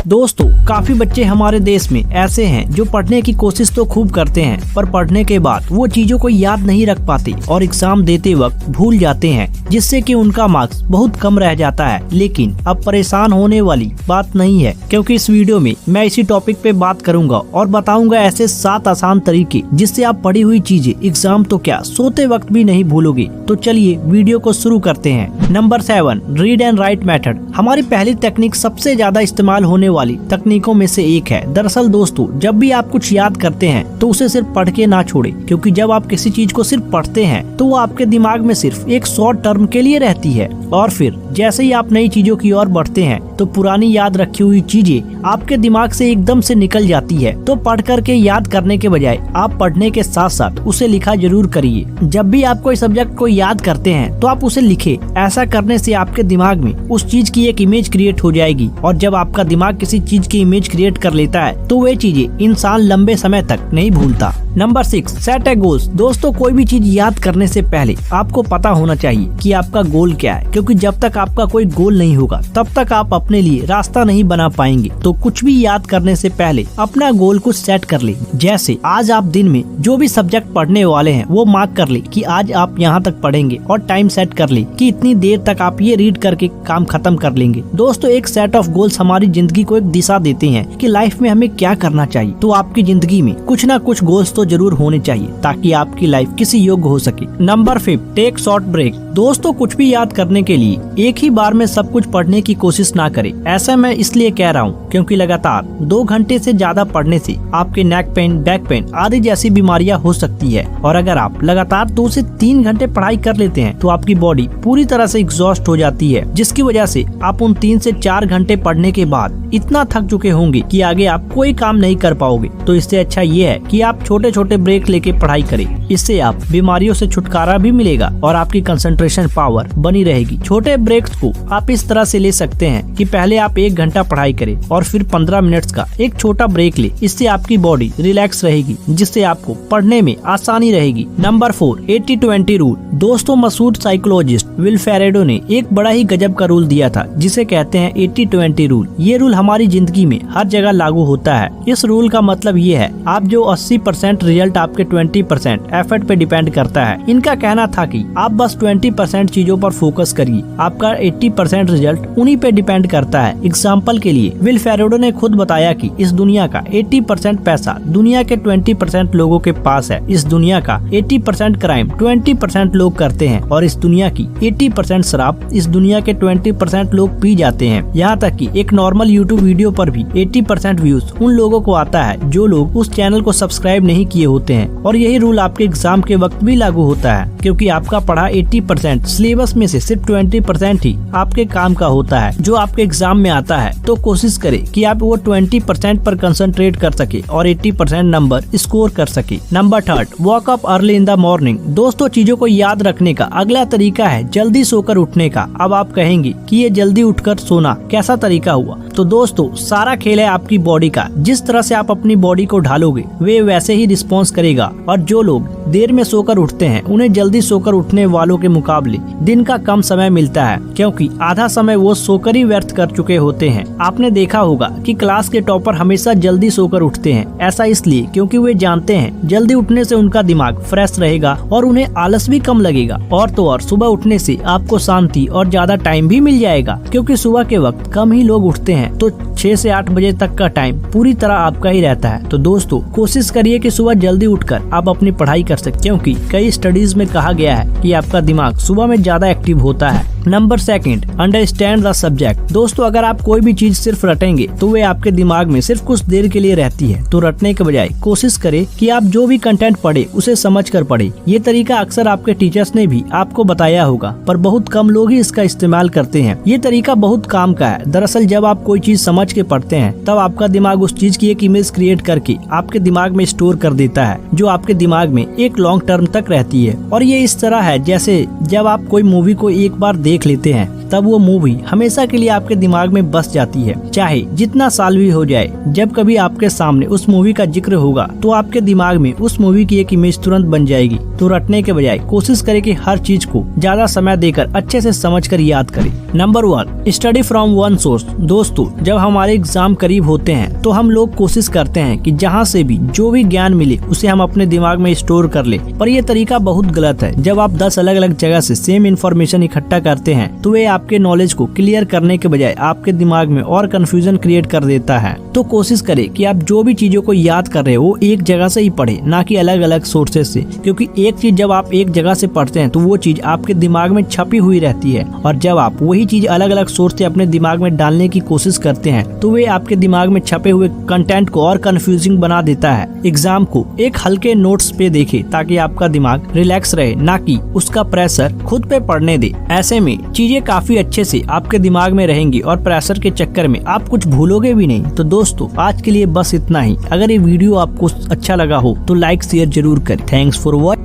दोस्तों, काफी बच्चे हमारे देश में ऐसे हैं जो पढ़ने की कोशिश तो खूब करते हैं, पर पढ़ने के बाद वो चीजों को याद नहीं रख पाते और एग्जाम देते वक्त भूल जाते हैं, जिससे कि उनका मार्क्स बहुत कम रह जाता है। लेकिन अब परेशान होने वाली बात नहीं है, क्योंकि इस वीडियो में मैं इसी टॉपिक पे बात करूंगा और बताऊंगा ऐसे 7 आसान तरीके जिससे आप पढ़ी हुई चीजें एग्जाम तो क्या सोते वक्त भी नहीं भूलोगे। तो चलिए वीडियो को शुरू करते हैं। Number 7, read and right method. हमारी पहली तकनीक सबसे ज्यादा इस्तेमाल होने वाली तकनीकों में से एक है। दरअसल दोस्तों, जब भी आप कुछ याद करते हैं तो उसे सिर्फ पढ़ के ना छोड़े, क्योंकि जब आप किसी चीज को सिर्फ पढ़ते हैं तो वो आपके दिमाग में सिर्फ एक शॉर्ट टर्म के लिए रहती है, और फिर जैसे ही आप नई चीजों की ओर बढ़ते हैं तो पुरानी याद रखी हुई चीजें आपके दिमाग से एकदम से निकल जाती है। तो पढ़ करके याद करने के बजाय आप पढ़ने के साथ साथ उसे लिखा जरूर करिए। जब भी आप कोई सब्जेक्ट को याद करते हैं तो आप उसे लिखे। ऐसा करने से आपके दिमाग में उस चीज की एक इमेज क्रिएट हो जाएगी, और जब आपका दिमाग किसी चीज की इमेज क्रिएट कर लेता है तो वे चीजें इंसान लंबे समय तक नहीं भूलता। नंबर 6, सेट ए गोल्स। दोस्तों, कोई भी चीज याद करने से पहले आपको पता होना चाहिए कि आपका गोल क्या है, क्योंकि जब तक आपका कोई गोल नहीं होगा तब तक आप अपने लिए रास्ता नहीं बना पाएंगे। तो कुछ भी याद करने से पहले अपना गोल कुछ सेट कर ले। जैसे आज आप दिन में जो भी सब्जेक्ट पढ़ने वाले हैं वो मार्क कर ले कि आज आप यहाँ तक पढ़ेंगे, और टाइम सेट कर ले कि इतनी देर तक आप ये रीड करके काम खत्म कर लेंगे। दोस्तों, एक सेट ऑफ गोल्स हमारी जिंदगी को एक दिशा देते हैं कि लाइफ में हमें क्या करना चाहिए। तो आपकी जिंदगी में कुछ ना कुछ गोल्स तो जरूर होने चाहिए ताकि आपकी लाइफ किसी योग्य हो सके। Number 5, take short break. दोस्तों, कुछ भी याद करने के लिए एक ही बार में सब कुछ पढ़ने की कोशिश ना करें। ऐसा मैं इसलिए कह रहा हूँ क्योंकि लगातार 2 घंटे से ज्यादा पढ़ने से आपके नेक पेन, बैक पेन आदि जैसी बीमारियां हो सकती है। और अगर आप लगातार 2 से 3 घंटे पढ़ाई कर लेते हैं तो आपकी बॉडी पूरी तरह से एग्जॉस्ट हो जाती है, जिसकी वजह से आप उन 3 से 4 घंटे पढ़ने के बाद इतना थक चुके होंगे कि आगे आप कोई काम नहीं कर पाओगे। तो इससे अच्छा ये है कि आप छोटे छोटे ब्रेक लेके पढ़ाई करें। इससे आप बीमारियों से छुटकारा भी मिलेगा और आपकी कंसंट्रेशन पावर बनी रहेगी। छोटे ब्रेक्स को आप इस तरह से ले सकते हैं कि पहले आप 1 घंटा पढ़ाई करें और फिर 15 मिनट्स का एक छोटा ब्रेक ले। इससे आपकी बॉडी रिलैक्स रहेगी, जिससे आपको पढ़ने में आसानी रहेगी। Number 4, 80-20 rule. दोस्तों, मशहूर साइकोलॉजिस्ट विल फेरेडो ने एक बड़ा ही गजब का रूल दिया था, जिसे कहते हैं 80-20 रूल। ये रूल हमारी जिंदगी में हर जगह लागू होता है। इस रूल का मतलब ये है, आप जो 80% रिजल्ट आपके 20% एफर्ट पे डिपेंड करता है। इनका कहना था कि आप बस 20% चीजों पर फोकस करिए, आपका 80% रिजल्ट उन्हीं पे डिपेंड करता है। एग्जाम्पल के लिए विल फेरेडो ने खुद बताया कि इस दुनिया का 80% पैसा दुनिया के 20% लोगों के पास है। इस दुनिया का 80% क्राइम 20% लोग करते हैं, और इस दुनिया की 80% शराब इस दुनिया के 20% लोग पी जाते हैं। यहाँ तक कि एक नॉर्मल यूट्यूब वीडियो पर भी 80% व्यूज उन लोगों को आता है जो लोग उस चैनल को सब्सक्राइब नहीं किए होते हैं। और यही रूल आपके एग्जाम के वक्त भी लागू होता है, क्योंकि आपका पढ़ा 80% सिलेबस में से सिर्फ 20% ही आपके काम का होता है जो आपके एग्जाम में आता है। तो कोशिश करें कि आप वो 20% पर कंसंट्रेट कर सके और 80% नंबर स्कोर कर सके। Number 3, walk up early in the morning. दोस्तों, चीजों को याद रखने का अगला तरीका है जल्दी सोकर उठने का। अब आप कहेंगे कि ये जल्दी उठकर सोना कैसा तरीका हुआ? तो दोस्तों, सारा खेल है आपकी बॉडी का। जिस तरह से आप अपनी बॉडी को ढालोगे वे वैसे ही रिस्पॉन्स करेगा। और जो लोग देर में सोकर उठते हैं उन्हें जल्दी सोकर उठने वालों के मुकाबले दिन का कम समय मिलता है, क्योंकि आधा समय वो सोकर ही व्यर्थ कर चुके होते हैं। आपने देखा होगा कि क्लास के टॉपर हमेशा जल्दी सोकर उठते हैं। ऐसा इसलिए क्योंकि वे जानते हैं जल्दी उठने से उनका दिमाग फ्रेश रहेगा और उन्हें आलस भी कम लगेगा। और तो और सुबह उठने से आपको शांति और ज्यादा टाइम भी मिल जाएगा, क्योंकि सुबह के वक्त कम ही लोग उठते हैं। तो 6 से 8 बजे तक का टाइम पूरी तरह आपका ही रहता है। तो दोस्तों, कोशिश करिए कि सुबह जल्दी उठकर आप अपनी पढ़ाई कर सकते, क्योंकि कई स्टडीज में कहा गया है कि आपका दिमाग सुबह में ज्यादा एक्टिव होता है। Number 2, understand the subject. दोस्तों, अगर आप कोई भी चीज सिर्फ रटेंगे तो वे आपके दिमाग में सिर्फ कुछ देर के लिए रहती है। तो रटने के बजाय कोशिश करें कि आप जो भी कंटेंट पढ़े उसे समझ कर पढ़े। ये तरीका अक्सर आपके टीचर्स ने भी आपको बताया होगा, पर बहुत कम लोग ही इसका इस्तेमाल करते हैं। ये तरीका बहुत काम का है। दरअसल जब आप कोई चीज समझ के पढ़ते हैं तब आपका दिमाग उस चीज की एक इमेज क्रिएट करके आपके दिमाग में स्टोर कर देता है, जो आपके दिमाग में एक लॉन्ग टर्म तक रहती है। और ये इस तरह है जैसे जब आप कोई मूवी को एक बार देख लेते हैं तब वो मूवी हमेशा के लिए आपके दिमाग में बस जाती है, चाहे जितना साल भी हो जाए। जब कभी आपके सामने उस मूवी का जिक्र होगा तो आपके दिमाग में उस मूवी की एक इमेज तुरंत बन जाएगी। तो रटने के बजाय कोशिश करें कि हर चीज को ज्यादा समय देकर अच्छे से समझकर याद करें। Number 1, study from one source. दोस्तों, जब हमारे एग्जाम करीब होते हैं तो हम लोग कोशिश करते हैं कि जहाँ से भी जो भी ज्ञान मिले उसे हम अपने दिमाग में स्टोर कर ले, पर यह तरीका बहुत गलत है। जब आप 10 अलग अलग जगह से सेम इन्फॉर्मेशन इकट्ठा करते हैं तो वे आपके नॉलेज को क्लियर करने के बजाय आपके दिमाग में और कंफ्यूजन क्रिएट कर देता है। तो कोशिश करें कि आप जो भी चीजों को याद कर रहे हो वो एक जगह से ही पढ़े, ना कि अलग अलग सोर्सेज से, क्योंकि एक चीज जब आप एक जगह से पढ़ते हैं तो वो चीज आपके दिमाग में छपी हुई रहती है, और जब आप वही चीज अलग अलग सोर्स से अपने दिमाग में डालने की कोशिश करते हैं तो वे आपके दिमाग में छपे हुए कंटेंट को और कंफ्यूजिंग बना देता है। एग्जाम को एक हल्के नोट्स पे देखें ताकि आपका दिमाग रिलैक्स रहे, ना कि उसका प्रेशर खुद पे पड़ने दे। ऐसे में चीजें काफी अच्छे से आपके दिमाग में रहेंगी और प्रेशर के चक्कर में आप कुछ भूलोगे भी नहीं। तो दोस्तों, आज के लिए बस इतना ही। अगर ये वीडियो आपको अच्छा लगा हो तो लाइक शेयर जरूर करें। Thanks for watching.